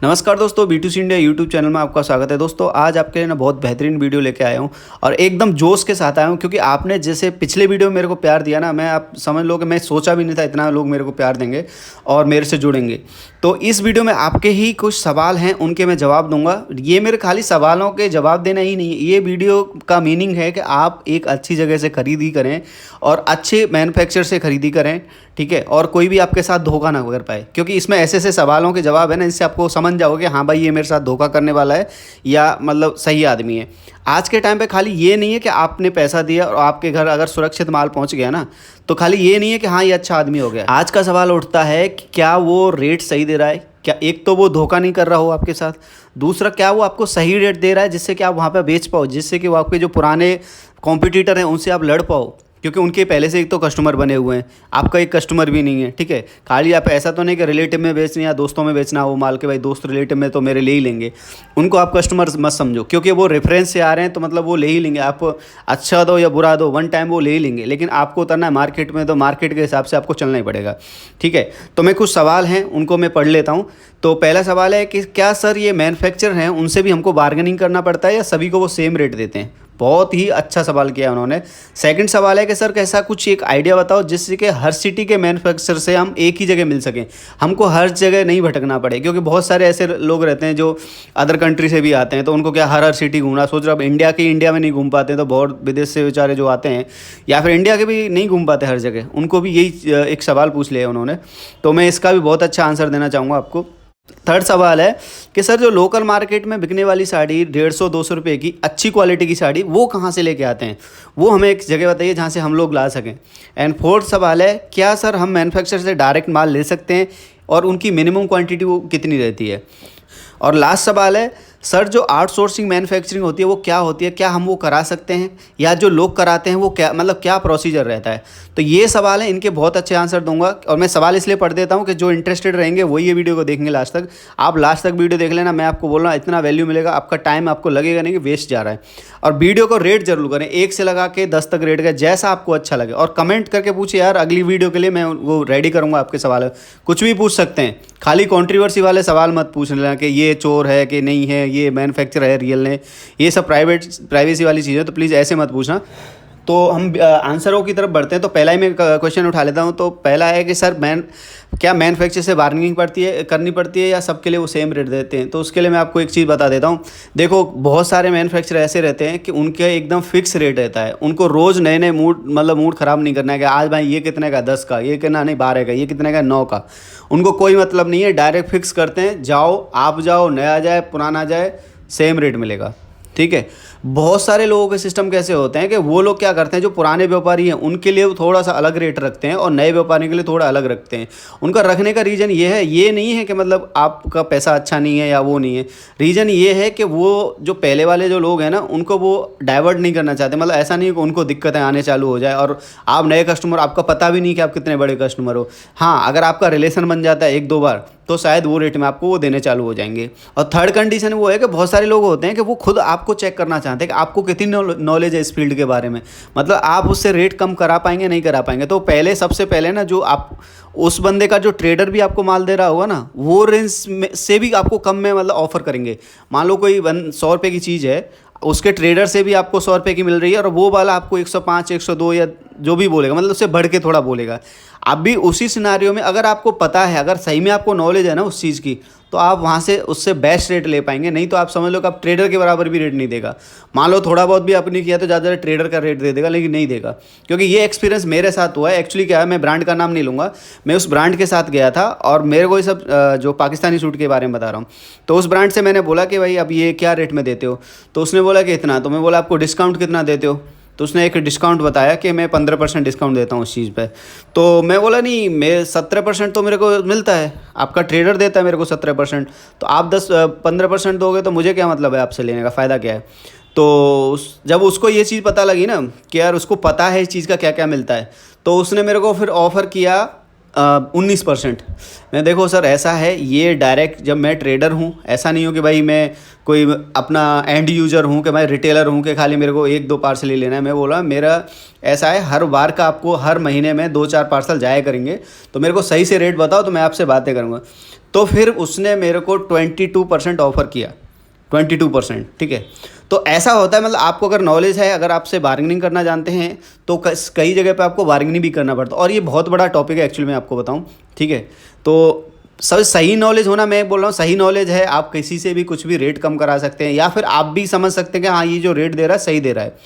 नमस्कार दोस्तों, B2C India YouTube channel में आपका स्वागत है। दोस्तों आज आपके लिए ना बहुत बेहतरीन वीडियो लेके आया हूँ और एकदम जोश के साथ आया हूँ, क्योंकि आपने जैसे पिछले वीडियो में मेरे को प्यार दिया ना, मैं आप समझ लो कि मैं सोचा भी नहीं था इतना लोग मेरे को प्यार देंगे और मेरे से जुड़ेंगे। तो इस वीडियो में आपके ही कुछ सवाल हैं, उनके मैं जवाब दूंगा। ये मेरे खाली सवालों के जवाब देना ही नहीं है, ये वीडियो का मीनिंग है कि आप एक अच्छी जगह से खरीदी करें और अच्छे मैन्युफैक्चर से खरीदी करें, ठीक है। और कोई भी आपके साथ धोखा ना कर पाए, क्योंकि इसमें ऐसे ऐसे सवालों के जवाब है ना, इससे आपको समझ जाओगे हाँ भाई ये मेरे साथ धोखा करने वाला है या मतलब सही आदमी है। आज के टाइम पे खाली ये नहीं है कि आपने पैसा दिया और आपके घर अगर सुरक्षित माल पहुंच गया ना, तो खाली ये नहीं है कि हाँ ये अच्छा आदमी हो गया। आज का सवाल उठता है कि क्या वो रेट सही दे रहा है, क्या एक तो वो धोखा नहीं कर रहा हो आपके साथ, दूसरा क्या वो आपको सही रेट दे रहा है जिससे कि आप वहाँ पे बेच पाओ, जिससे कि वो आपके जो पुराने कॉम्पिटिटर हैं उनसे आप लड़ पाओ, क्योंकि उनके पहले से एक तो कस्टमर बने हुए हैं, आपका एक कस्टमर भी नहीं है, ठीक है। खाली आप ऐसा तो नहीं कि रिलेटिव में बेचना या दोस्तों में बेचना वो माल के भाई दोस्त रिलेटिव में तो मेरे ले ही लेंगे, उनको आप कस्टमर मत समझो, क्योंकि वो रेफरेंस से आ रहे हैं तो मतलब वो ले ही लेंगे। आप अच्छा दो या बुरा दो, वन टाइम वो ले ही लेंगे, लेकिन आपको उतरना है मार्केट में तो मार्केट के हिसाब से आपको चलना ही पड़ेगा, ठीक है। तो मैं कुछ सवाल हैं उनको मैं पढ़ लेता हूँ। तो पहला सवाल है कि क्या सर ये मैन्युफैक्चर हैं उनसे भी हमको बार्गेनिंग करना पड़ता है या सभी को वो सेम रेट देते हैं? बहुत ही अच्छा सवाल किया उन्होंने। सेकंड सवाल है कि सर कैसा कुछ एक आइडिया बताओ जिससे कि हर सिटी के मैन्युफैक्चरर से हम एक ही जगह मिल सकें, हमको हर जगह नहीं भटकना पड़े, क्योंकि बहुत सारे ऐसे लोग रहते हैं जो अदर कंट्री से भी आते हैं, तो उनको क्या हर सिटी घूमना सोच रहे, अब इंडिया में नहीं घूम पाते, तो बहुत विदेश से बेचारे जो आते हैं या फिर इंडिया के भी नहीं घूम पाते हर जगह, उनको भी यही एक सवाल पूछ लिया उन्होंने। तो मैं इसका भी बहुत अच्छा आंसर देना चाहूँगा आपको। थर्ड सवाल है कि सर जो लोकल मार्केट में बिकने वाली साड़ी 150-200 रुपये की अच्छी क्वालिटी की साड़ी वो कहाँ से लेके आते हैं, वो हमें एक जगह बताइए जहाँ से हम लोग ला सकें। एंड फोर्थ सवाल है क्या सर हम मैन्युफैक्चरर से डायरेक्ट माल ले सकते हैं और उनकी मिनिमम क्वांटिटी वो कितनी रहती है। और लास्ट सवाल है सर जो आउटसोर्सिंग मैन्युफैक्चरिंग होती है वो क्या होती है, क्या हम वो करा सकते हैं या जो लोग कराते हैं वो क्या मतलब क्या प्रोसीजर रहता है। तो ये सवाल है, इनके बहुत अच्छे आंसर दूंगा और मैं सवाल इसलिए पढ़ देता हूँ कि जो इंटरेस्टेड रहेंगे वही ये वीडियो को देखेंगे लास्ट तक। आप लास्ट तक वीडियो देख लेना, मैं आपको बोल रहा हूँ इतना वैल्यू मिलेगा, आपका टाइम आपको लगेगा नहीं कि वेस्ट जा रहा है। और वीडियो को रेट जरूर करें, 1 से लगा के 10 तक रेट करें जैसा आपको अच्छा लगे, और कमेंट करके पूछे यार अगली वीडियो के लिए मैं वो रेडी करूँगा आपके सवाल। कुछ भी पूछ सकते हैं, खाली कॉन्ट्रीवर्सी वाले सवाल मत पूछ लेना कि ये चोर है कि नहीं है, ये मैन्युफैक्चर है रियल ने, ये सब प्राइवेसी वाली चीज़ है, तो प्लीज़ ऐसे मत पूछना। तो हम आंसरों की तरफ बढ़ते हैं। तो पहला ही मैं क्वेश्चन उठा लेता हूँ। तो पहला है कि सर क्या मैन्युफैक्चर से बार्गेनिंग करनी पड़ती है या सबके लिए वो सेम रेट देते हैं? तो उसके लिए मैं आपको एक चीज़ बता देता हूँ। देखो बहुत सारे मैन्युफैक्चर ऐसे रहते हैं कि उनके एकदम फिक्स रेट रहता है, उनको रोज़ नए नए मूड ख़राब नहीं करना है कि आज भाई ये कितने का 10 का, ये कितना नहीं 12 का, ये कितने का 9 का, उनको कोई मतलब नहीं है, डायरेक्ट फिक्स करते हैं। आप जाओ नया जाए पुराना जाए सेम रेट मिलेगा, ठीक है। बहुत सारे लोगों के सिस्टम कैसे होते हैं कि वो लोग क्या करते हैं, जो पुराने व्यापारी हैं उनके लिए थोड़ा सा अलग रेट रखते हैं और नए व्यापारी के लिए थोड़ा अलग रखते हैं। उनका रखने का रीज़न ये है, ये नहीं है कि मतलब आपका पैसा अच्छा नहीं है या वो नहीं है, रीज़न ये है कि वो जो पहले वाले जो लोग हैं ना उनको वो डाइवर्ट नहीं करना चाहते। मतलब ऐसा नहीं कि उनको दिक्कतें आने चालू हो जाए और आप नए कस्टमर, आपका पता भी नहीं कि आप कितने बड़े कस्टमर हो। हाँ अगर आपका रिलेशन बन जाता है 1-2 बार तो शायद वो रेट में आपको वो देने चालू हो जाएंगे। और थर्ड कंडीशन वो है कि बहुत सारे लोग होते हैं कि वो खुद आपको चेक करना चाहते हैं कि आपको कितनी नॉलेज है इस फील्ड के बारे में, मतलब आप उससे रेट कम करा पाएंगे नहीं करा पाएंगे। तो पहले सबसे पहले ना जो आप उस बंदे का जो ट्रेडर भी आपको माल दे रहा होगा ना, वो रेंज में से भी आपको कम में मतलब ऑफर करेंगे। मान लो कोई 100 रुपये की चीज़ है, उसके ट्रेडर से भी आपको 100 रुपये की मिल रही है और वो वाला आपको 105, 102 या जो भी बोलेगा, मतलब उससे बढ़ के थोड़ा बोलेगा। अब भी उसी सिनारियो में अगर आपको पता है, अगर सही में आपको नॉलेज है ना उस चीज़ की, तो आप वहाँ से उससे बेस्ट रेट ले पाएंगे। नहीं तो आप समझ लो कि आप ट्रेडर के बराबर भी रेट नहीं देगा। मान लो थोड़ा बहुत भी आपने किया तो ज़्यादा ट्रेडर का रेट दे देगा, लेकिन नहीं देगा। क्योंकि ये एक्सपीरियंस मेरे साथ हुआ है। एक्चुअली क्या है, मैं ब्रांड का नाम नहीं लूँगा, मैं उस ब्रांड के साथ गया था और मेरे को ये सब जो पाकिस्तानी सूट के बारे में बता रहा हूँ, तो उस ब्रांड से मैंने बोला कि भाई अब ये क्या रेट में देते हो, तो उसने बोला कि इतना। तो मैं बोला आपको डिस्काउंट कितना देते हो, तो उसने एक डिस्काउंट बताया कि मैं 15% डिस्काउंट देता हूँ उस चीज़ पे। तो मैं बोला नहीं, मैं 17% तो मेरे को मिलता है, आपका ट्रेडर देता है मेरे को 17%, तो आप 15% दोगे तो मुझे क्या मतलब है आपसे लेने का, फ़ायदा क्या है। तो जब उसको ये चीज़ पता लगी ना कि यार उसको पता है इस चीज़ का क्या क्या मिलता है, तो उसने मेरे को फिर ऑफ़र किया 19%। मैं देखो सर ऐसा है, ये डायरेक्ट जब मैं ट्रेडर हूँ, ऐसा नहीं हो कि भाई मैं कोई अपना एंड यूज़र हूँ कि मैं रिटेलर हूँ कि खाली मेरे को 1-2 पार्सल ही लेना है। मैं बोला मेरा ऐसा है, हर बार का आपको हर महीने में 2-4 पार्सल जाया करेंगे, तो मेरे को सही से रेट बताओ तो मैं आपसे बातें करूँगा। तो फिर उसने मेरे को 22% ऑफ़र किया, 22%, ठीक है। तो ऐसा होता है, मतलब आपको अगर नॉलेज है, अगर आपसे बार्गेनिंग करना जानते हैं तो कई जगह पे आपको बार्गेनिंग भी करना पड़ता है, और ये बहुत बड़ा टॉपिक है एक्चुअली, मैं आपको बताऊं, ठीक है। तो सब सही नॉलेज होना, मैं बोल रहा हूँ सही नॉलेज है, आप किसी से भी कुछ भी रेट कम करा सकते हैं, या फिर आप भी समझ सकते हैं कि हाँ ये जो रेट दे रहा है सही दे रहा है।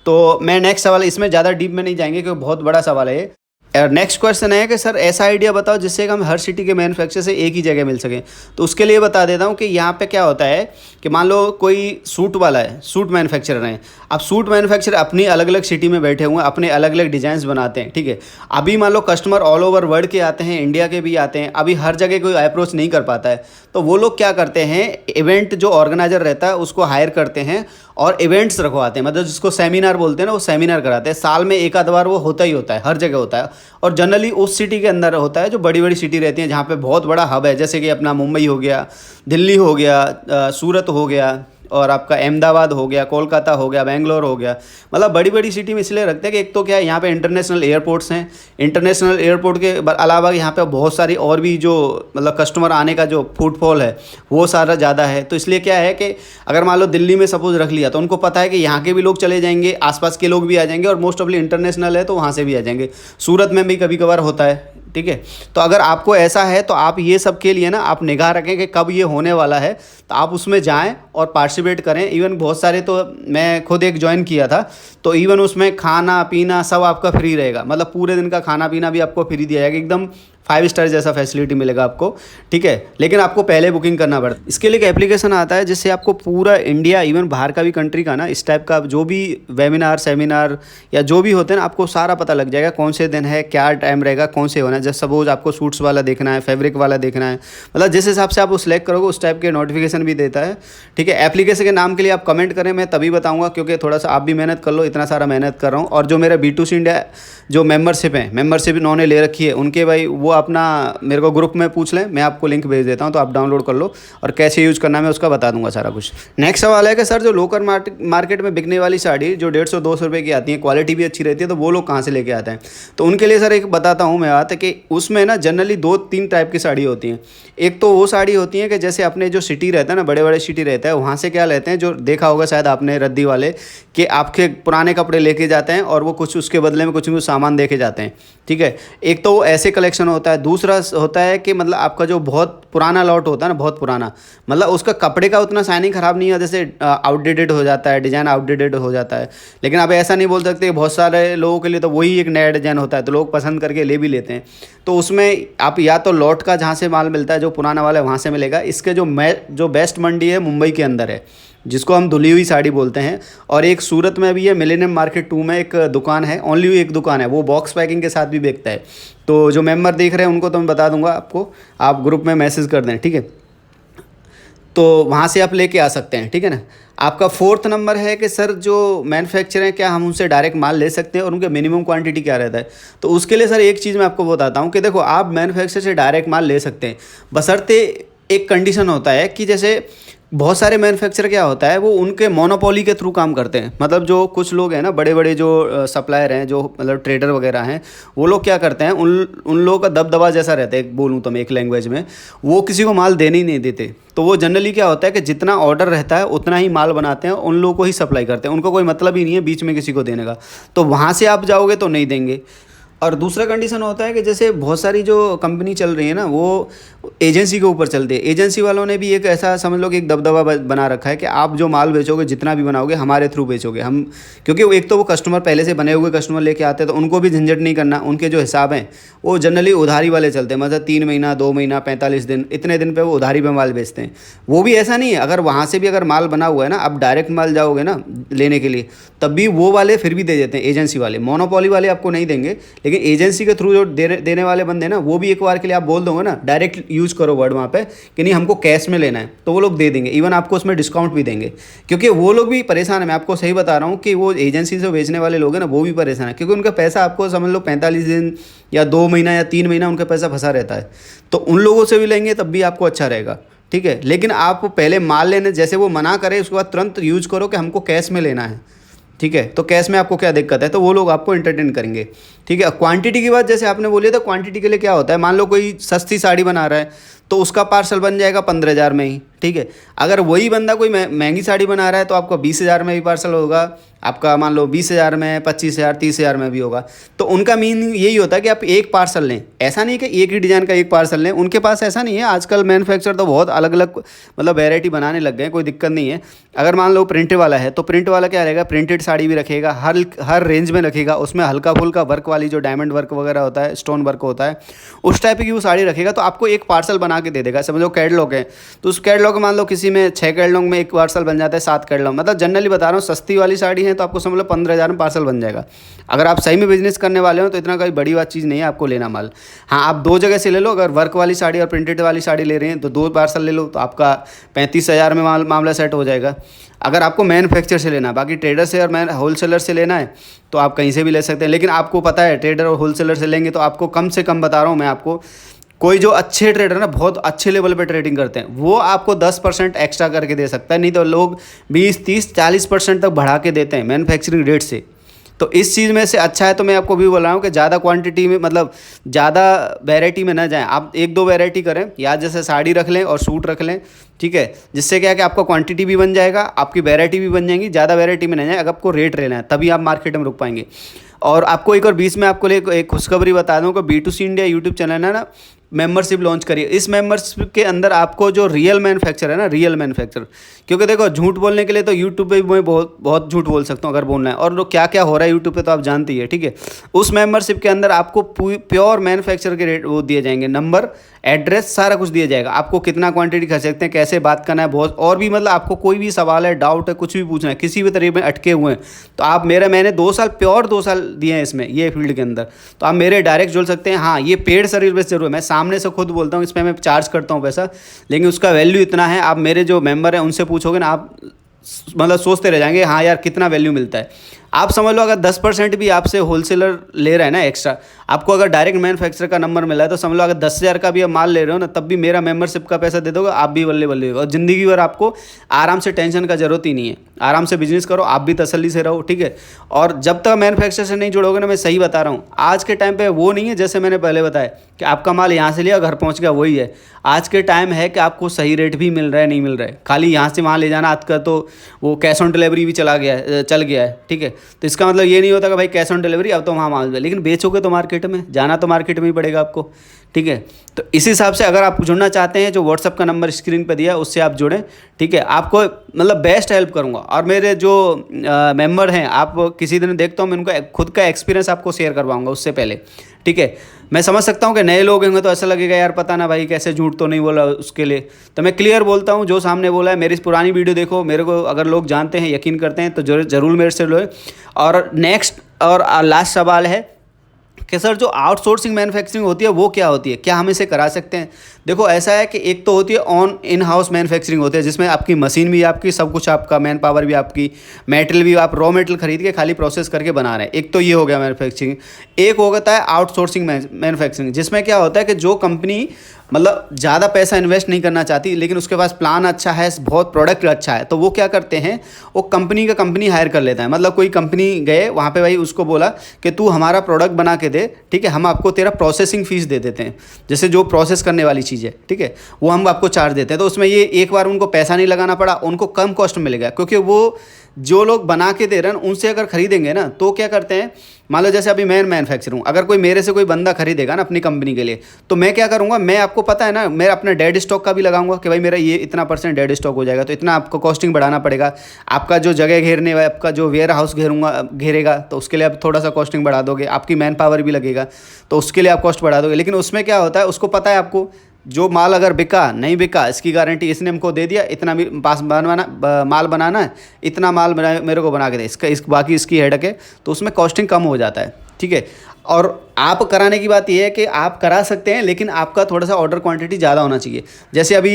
तो मैं नेक्स्ट सवाल, इसमें ज़्यादा डीप में नहीं जाएंगे क्योंकि बहुत बड़ा सवाल है ये। और नेक्स्ट क्वेश्चन है कि सर ऐसा आइडिया बताओ जिससे कि हम हर सिटी के मैन्युफैक्चरर से एक ही जगह मिल सकें। तो उसके लिए बता देता हूँ कि यहाँ पे क्या होता है कि मान लो कोई सूट वाला है, सूट मैन्युफैक्चरर हैं, अब सूट मैन्युफैक्चरर अपनी अलग अलग सिटी में बैठे हुए हैं, अपने अलग अलग डिज़ाइंस बनाते हैं, ठीक है। अभी मान लो कस्टमर ऑल ओवर वर्ल्ड के आते हैं, इंडिया के भी आते हैं, अभी हर जगह कोई अप्रोच नहीं कर पाता है, तो वो लोग क्या करते हैं, इवेंट जो ऑर्गेनाइजर रहता है उसको हायर करते हैं और इवेंट्स रखवाते हैं, मतलब जिसको सेमिनार बोलते हैं ना, वो सेमिनार कराते हैं। साल में एक आध बार वो होता ही होता है, हर जगह होता है, और जनरली उस सिटी के अंदर होता है जो बड़ी बड़ी सिटी रहती हैं, जहाँ पे बहुत बड़ा हब है, जैसे कि अपना मुंबई हो गया, दिल्ली हो गया, सूरत हो गया, और आपका अहमदाबाद हो गया, कोलकाता हो गया, बेंगलोर हो गया। मतलब बड़ी बड़ी सिटी में इसलिए रखते हैं कि एक तो क्या है, यहाँ पे इंटरनेशनल एयरपोर्ट्स हैं, इंटरनेशनल एयरपोर्ट के अलावा यहाँ पे बहुत सारी और भी जो मतलब कस्टमर आने का जो फुटफॉल है वो सारा ज़्यादा है। तो इसलिए क्या है कि अगर मान लो दिल्ली में सपोज रख लिया तो उनको पता है कि यहाँ के भी लोग चले जाएंगे, आसपास के लोग भी आ जाएंगे, और मोस्ट ऑफली इंटरनेशनल है तो वहाँ से भी आ जाएंगे। सूरत में भी कभी कभार होता है, ठीक है। तो अगर आपको ऐसा है तो आप ये सब के लिए ना आप निगाह रखें कि कब ये होने वाला है, तो आप उसमें जाएं और पार्टिसिपेट करें। इवन बहुत सारे, तो मैं खुद एक ज्वाइन किया था, तो इवन उसमें खाना पीना सब आपका फ्री रहेगा, मतलब पूरे दिन का खाना पीना भी आपको फ्री दिया जाएगा, एकदम 5 स्टार जैसा फैसिलिटी मिलेगा आपको, ठीक है। लेकिन आपको पहले बुकिंग करना पड़ता है। इसके लिए एक एप्लीकेशन आता है जिससे आपको पूरा इंडिया, इवन बाहर का भी कंट्री का ना, इस टाइप का जो भी वेबिनार सेमिनार या जो भी होते हैं ना, आपको सारा पता लग जाएगा कौन से दिन है, क्या टाइम रहेगा, कौन से होना है। जैसे सपोज आपको सूट्स वाला देखना है, फैब्रिक वाला देखना है, मतलब जिस हिसाब से आप वो सिलेक्ट करोगे उस टाइप के नोटिफिकेशन भी देता है, ठीक है। एप्लीकेशन के नाम के लिए आप कमेंट करें, मैं तभी बताऊँगा, क्योंकि थोड़ा सा आप भी मेहनत कर लो, इतना सारा मेहनत कर रहा हूँ। और जो मेरा B2C इंडिया जो मेंबरशिप है, मेंबरशिप इन्होंने ले रखी है, उनके भाई वो अपना मेरे को ग्रुप में पूछ लें, मैं आपको लिंक भेज देता हूं, तो आप डाउनलोड कर लो, और कैसे यूज़ करना है मैं उसका बता दूंगा सारा कुछ। नेक्स्ट सवाल है कि सर जो लोकल मार्केट में बिकने वाली साड़ी जो 150-200 रुपये की आती है, क्वालिटी भी अच्छी रहती है, तो वो लोग कहाँ से लेके आते हैं। तो उनके लिए सर एक बताता हूँ मैं बात, है कि उसमें ना जनरली 2-3 टाइप की साड़ी होती हैं। एक तो वो साड़ी होती है कि जैसे अपने जो सिटी रहता है ना, बड़े बड़े सिटी रहता है, वहाँ से क्या लेते हैं, जो देखा होगा शायद आपने रद्दी वाले, कि आपके पुराने कपड़े लेके जाते हैं और वो कुछ उसके बदले में कुछ सामान देके जाते हैं, ठीक है। एक तो वो ऐसे कलेक्शन होता है। दूसरा होता है कि मतलब आपका जो बहुत पुराना लॉट होता है ना, बहुत पुराना, मतलब उसका कपड़े का उतना शाइनिंग ख़राब नहीं है, जैसे आउटडेटेड हो जाता है, डिज़ाइन आउटडेटेड हो जाता है। लेकिन आप ऐसा नहीं बोल सकते, बहुत सारे लोगों के लिए तो वही एक नया डिज़ाइन होता है, तो लोग पसंद करके ले भी लेते हैं। तो उसमें आप या तो लॉट का जहाँ से माल मिलता है, जो पुराना वाला है वहाँ से मिलेगा। इसके जो बेस्ट मंडी है मुंबई के अंदर है, जिसको हम धुली हुई साड़ी बोलते हैं, और एक सूरत में भी है, मिलेनियम मार्केट 2 में एक दुकान है, ओनली एक दुकान है, वो बॉक्स पैकिंग के साथ भी बेचता है। तो जो मेंबर देख रहे हैं उनको तो मैं बता दूंगा आपको, आप ग्रुप में मैसेज कर दें, ठीक है। तो वहाँ से आप लेके आ सकते हैं, ठीक है ना। आपका 4th नंबर है कि सर जो मैन्युफैक्चरर हैं, क्या हम उनसे डायरेक्ट माल ले सकते हैं और उनके मिनिमम क्वांटिटी क्या रहता है। तो उसके लिए सर एक चीज़ मैं आपको बताता हूँ कि देखो, आप मैन्युफैक्चरर से डायरेक्ट माल ले सकते हैं, बशर्ते एक कंडीशन होता है कि जैसे बहुत सारे मैन्युफैक्चरर क्या होता है, वो उनके मोनोपोली के थ्रू काम करते हैं। मतलब जो कुछ लोग हैं ना, बड़े बड़े जो सप्लायर हैं, जो मतलब ट्रेडर वगैरह हैं, वो लोग क्या करते हैं, उन लोगों का दबदबा जैसा रहता है, बोलूँ तो मैं एक लैंग्वेज में, वो किसी को माल देने ही नहीं देते। तो वो जनरली क्या होता है कि जितना ऑर्डर रहता है उतना ही माल बनाते हैं, उन लोगों को ही सप्लाई करते हैं, उनको कोई मतलब ही नहीं है बीच में किसी को देने का। तो वहाँ से आप जाओगे तो नहीं देंगे। और दूसरा कंडीशन होता है कि जैसे बहुत सारी जो कंपनी चल रही है ना, वो एजेंसी के ऊपर चलती है। एजेंसी वालों ने भी एक ऐसा समझ लो कि एक दबदबा बना रखा है कि आप जो माल बेचोगे, जितना भी बनाओगे, हमारे थ्रू बेचोगे हम, क्योंकि एक तो वो कस्टमर पहले से बने हुए कस्टमर लेके आते हैं, तो उनको भी झंझट नहीं करना। उनके जो हिसाब हैं वो जनरली उधारी वाले चलते हैं, मतलब 3 महीना 2 महीना 45 दिन, इतने दिन पे वो उधारी पे माल बेचते हैं। वो भी ऐसा नहीं है, अगर वहाँ से भी अगर माल बना हुआ है ना, आप डायरेक्ट माल जाओगे ना लेने के लिए, तब भी वो वाले फिर भी दे देते हैं, एजेंसी वाले। मोनोपोली वाले आपको नहीं देंगे, लेकिन एजेंसी के थ्रू जो देने वाले बंदे ना, वो भी एक बार के लिए आप बोल दोगे ना, डायरेक्ट यूज़ करो वर्ड वहाँ पे कि नहीं हमको कैश में लेना है, तो वो लोग दे देंगे। इवन आपको उसमें डिस्काउंट भी देंगे, क्योंकि वो लोग भी परेशान है। मैं आपको सही बता रहा हूँ कि वो एजेंसी से बेचने वाले लोग हैं ना, वो भी परेशान है, क्योंकि उनका पैसा आपको समझ लो 45 दिन या 2 महीना या 3 महीना उनका पैसा फंसा रहता है। तो उन लोगों से भी लेंगे तब भी आपको अच्छा रहेगा, ठीक है। लेकिन आप पहले माल लेने, जैसे वो मना करे उसके बाद तुरंत यूज़ करो कि हमको कैश में लेना है, ठीक है। तो कैश में आपको क्या दिक्कत है, तो वो लोग आपको एंटरटेन करेंगे, ठीक है। क्वांटिटी की बात जैसे आपने बोली, तो क्वांटिटी के लिए क्या होता है, मान लो कोई सस्ती साड़ी बना रहा है, तो उसका पार्सल बन जाएगा 15,000 में ही, ठीक है। अगर वही बंदा कोई महंगी साड़ी बना रहा है तो आपको 20,000 में भी पार्सल होगा, आपका मान लो 20,000 में, 25,000, 30,000 में भी होगा। तो उनका मीनिंग यही होता है कि आप एक पार्सल लें, ऐसा नहीं कि एक ही डिज़ाइन का एक पार्सल लें। उनके पास ऐसा नहीं है, आजकल मैन्युफैक्चर तो बहुत अलग अलग मतलब वैरायटी बनाने लग गए, कोई दिक्कत नहीं है। अगर मान लो प्रिंट वाला है तो प्रिंट वाला क्या रहेगा, प्रिंटेड साड़ी भी रखेगा, हर रेंज में रखेगा, उसमें हल्का फुल्का वर्क वाली जो डायमंड वर्क वगैरह होता है, स्टोन वर्क होता है, उस टाइप की वो साड़ी रखेगा। तो आपको एक पार्सल बना के दे देगा। समझो कैटलॉग है तो उस कैटलॉग मान लो किसी में 6 कैटलॉग में एक पार्सल बन जाता है, 7 कैटलॉग, मतलब जनरली बता रहा हूँ, सस्ती वाली साड़ी है तो आपको समझ लो 15,000 में पार्सल बन जाएगा। अगर आप सही में बिजनेस करने वाले हो तो इतना कोई बड़ी बात चीज़ नहीं है आपको लेना माल। हाँ, आप 2 जगह से ले लो, अगर वर्क वाली साड़ी और प्रिंटेड वाली साड़ी ले रहे हैं तो 2 पार्सल ले लो, तो आपका 35,000 में मामला सेट हो जाएगा। अगर आपको मैन्युफैक्चर से लेना है, बाकी ट्रेडर से और होलसेलर से लेना है तो आप कहीं से भी ले सकते हैं। लेकिन आपको पता है ट्रेडर और होलसेलर से लेंगे तो आपको कम से कम बता रहा हूँ मैं आपको, कोई जो अच्छे ट्रेडर ना, बहुत अच्छे लेवल पे ट्रेडिंग करते हैं, वो आपको 10% एक्स्ट्रा करके दे सकता है। नहीं तो लोग 20, 30, 40% तक बढ़ा के देते हैं मैन्युफैक्चरिंग रेट से। तो इस चीज़ में से अच्छा है, तो मैं आपको भी बोल रहा हूँ कि ज़्यादा क्वांटिटी में, मतलब ज़्यादा वैरायटी में ना जाएं। आप 1-2 वैरायटी करें, या जैसे साड़ी रख लें और सूट रख लें, ठीक है। जिससे क्या है कि आपका क्वांटिटी भी बन जाएगा, आपकी वैरायटी भी बन जाएगी। ज़्यादा वैरायटी में ना जाए, अगर आपको रेट लेना है तभी आप मार्केट में रुक पाएंगे। और आपको एक और बीच में आपको एक खुशखबरी बता दूँ कि B2C इंडिया यूट्यूब चैनल है ना, मेंबरशिप लॉन्च करिए। इस मेंबरशिप के अंदर आपको जो रियल मैन्युफैक्चर है ना, रियल मैन्युफैक्चर, क्योंकि देखो झूठ बोलने के लिए तो यूट्यूब पे मैं बहुत झूठ बोल सकता हूँ अगर बोलना है, और लोग क्या क्या हो रहा है यूट्यूब पे तो आप जानते ही है, ठीक है। उस मेंबरशिप के अंदर आपको प्योर मैन्युफैक्चर के रेट वो दिए जाएंगे, नंबर, एड्रेस, सारा कुछ दिया जाएगा। आपको कितना क्वांटिटी खरीद सकते हैं, कैसे बात करना है, बहुत और भी, मतलब आपको कोई भी सवाल है, डाउट है, कुछ भी पूछना है, किसी भी तरीके में अटके हुए हैं तो आप मैंने 2 साल प्योर 2 साल दिए हैं इसमें, ये फील्ड के अंदर, तो आप मेरे डायरेक्ट जुड़ सकते हैं। हाँ, ये पेड सर्विस जरूर है, मैं सामने से खुद बोलता हूँ, इसमें मैं चार्ज करता हूँ पैसा, लेकिन उसका वैल्यू इतना है। आप मेरे जो मेंबर हैं उनसे पूछोगे ना, आप मतलब सोचते रह जाएंगे, हाँ यार कितना वैल्यू मिलता है। आप समझ लो, अगर 10% भी आपसे होलसेलर ले रहा है ना एक्स्ट्रा, आपको अगर डायरेक्ट मैन्युफैक्चरर का नंबर मिला है तो समझ लो, अगर 10,000 का भी आप माल ले रहे हो ना, तब भी मेरा मेंबरशिप का पैसा दे दोगे, आप भी बल्ले बल्ले हो, और ज़िंदगी भर आपको आराम से, टेंशन का जरूरत ही नहीं है। आराम से बिजनेस करो, आप भी तसल्ली से रहो, ठीक है। और जब तक मैन्युफैक्चर से नहीं जुड़ोगे ना, मैं सही बता रहा हूँ, आज के टाइम पे वो नहीं है जैसे मैंने पहले बताया कि आपका माल यहाँ से लिया घर पहुँच गया, वही है। आज के टाइम है कि आपको सही रेट भी मिल रहा है, नहीं मिल रहा है, खाली यहाँ से वहाँ ले जाना। आज का तो वो कैश ऑन डिलीवरी भी चल गया है, ठीक है। तो इसका मतलब ये नहीं होता कि भाई कैश ऑन डिलीवरी, अब तो वहाँ माल है, लेकिन बेचोगे तो मार्केट में जाना, तो मार्केट में ही पड़ेगा आपको, ठीक है। तो इस हिसाब से अगर आप जुड़ना चाहते हैं, जो व्हाट्सअप का नंबर स्क्रीन पर दिया है उससे आप जुड़ें, ठीक है। आपको मतलब बेस्ट हेल्प करूँगा। और मेरे जो मेंबर हैं, आप किसी दिन देखता हूँ, मैं उनका खुद का एक्सपीरियंस आपको शेयर करवाऊँगा उससे पहले, ठीक है। मैं समझ सकता हूँ कि नए लोग होंगे तो ऐसा लगेगा यार पता ना भाई कैसे, झूठ तो नहीं बोला उसके लिए, तो मैं क्लियर बोलता हूँ, जो सामने बोला है। मेरी पुरानी वीडियो देखो, मेरे को अगर लोग जानते हैं, यकीन करते हैं, तो ज़रूर मेरे से लो। और नेक्स्ट और लास्ट सवाल है कि सर जो आउटसोर्सिंग मैन्युफैक्चरिंग होती है वो क्या होती है, क्या हम इसे करा सकते हैं? देखो ऐसा है कि एक तो होती है ऑन इन हाउस मैन्युफैक्चरिंग होती है, जिसमें आपकी मशीन भी आपकी, सब कुछ आपका, मैन पावर भी आपकी, मेटेरियल भी, आप रॉ मेटेरियल खरीद के खाली प्रोसेस करके बना रहे हैं। एक तो ये हो गया मैन्युफैक्चरिंग। एक होता है आउटसोर्सिंग मैन्युफैक्चरिंग, जिसमें क्या होता है कि जो कंपनी मतलब ज़्यादा पैसा इन्वेस्ट नहीं करना चाहती, लेकिन उसके पास प्लान अच्छा है, बहुत प्रोडक्ट अच्छा है, तो वो क्या करते हैं, वो कंपनी हायर कर लेता है। मतलब कोई कंपनी गए वहाँ पे, भाई उसको बोला कि तू हमारा प्रोडक्ट बना के दे, ठीक है, हम आपको तेरा प्रोसेसिंग फ़ीस दे देते हैं, जैसे जो प्रोसेस करने वाली चीज़ है, ठीक है, वो हम आपको चार्ज देते हैं। तो उसमें ये एक बार उनको पैसा नहीं लगाना पड़ा, उनको कम कॉस्ट में मिलेगा, क्योंकि वो जो लोग बना के दे रहे हैं उनसे अगर खरीदेंगे ना, तो क्या करते हैं, मान लो जैसे अभी मैं मैन्युफैक्चर हूँ, अगर कोई मेरे से कोई बंदा खरीदेगा ना अपनी कंपनी के लिए, तो मैं क्या करूँगा, मैं आपको पता है ना, मैं अपना डेड स्टॉक का भी लगाऊंगा कि भाई मेरा ये इतना % डेड स्टॉक हो जाएगा, तो इतना आपको कॉस्टिंग बढ़ाना पड़ेगा। आपका जो जगह घेरने वाला, आपका जो वेयर हाउस घेरेगा, तो उसके लिए आप थोड़ा सा कॉस्टिंग बढ़ा दोगे, आपकी मैन पावर भी लगेगा, तो उसके लिए आप कॉस्ट बढ़ा दोगे। लेकिन उसमें क्या होता है, उसको पता है आपको, जो माल अगर बिका नहीं बिका, इसकी गारंटी इसने हमको दे दिया, इतना पास माल बनाना है, इतना माल मेरे को बना के दे, बाकी इसकी हेडक है, तो उसमें कॉस्टिंग कम हो जाता है, ठीक है। और आप कराने की बात यह है कि आप करा सकते हैं, लेकिन आपका थोड़ा सा ऑर्डर क्वांटिटी ज़्यादा होना चाहिए। जैसे अभी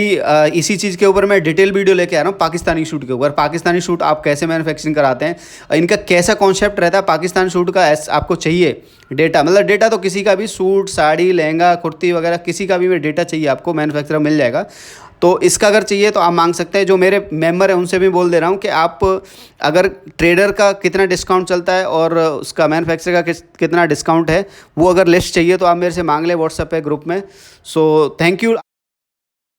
इसी चीज़ के ऊपर मैं डिटेल वीडियो लेके आ रहा हूँ, पाकिस्तानी सूट के ऊपर। पाकिस्तानी सूट आप कैसे मैन्युफैक्चरिंग कराते हैं, इनका कैसा कॉन्सेप्ट रहता है पाकिस्तानी सूट का, आपको चाहिए डेटा, मतलब डेटा तो किसी का भी, सूट, साड़ी, लहंगा, कुर्ती वगैरह किसी का भी डेटा चाहिए आपको, मैन्युफैक्चरर मिल जाएगा। तो इसका अगर चाहिए तो आप मांग सकते हैं। जो मेरे मेंबर हैं उनसे भी बोल दे रहा हूँ कि आप अगर ट्रेडर का कितना डिस्काउंट चलता है और उसका मैन्युफैक्चरर का कितना डिस्काउंट है, वो अगर लिस्ट चाहिए तो आप मेरे से मांग लें व्हाट्सएप पे ग्रुप में। So thank you.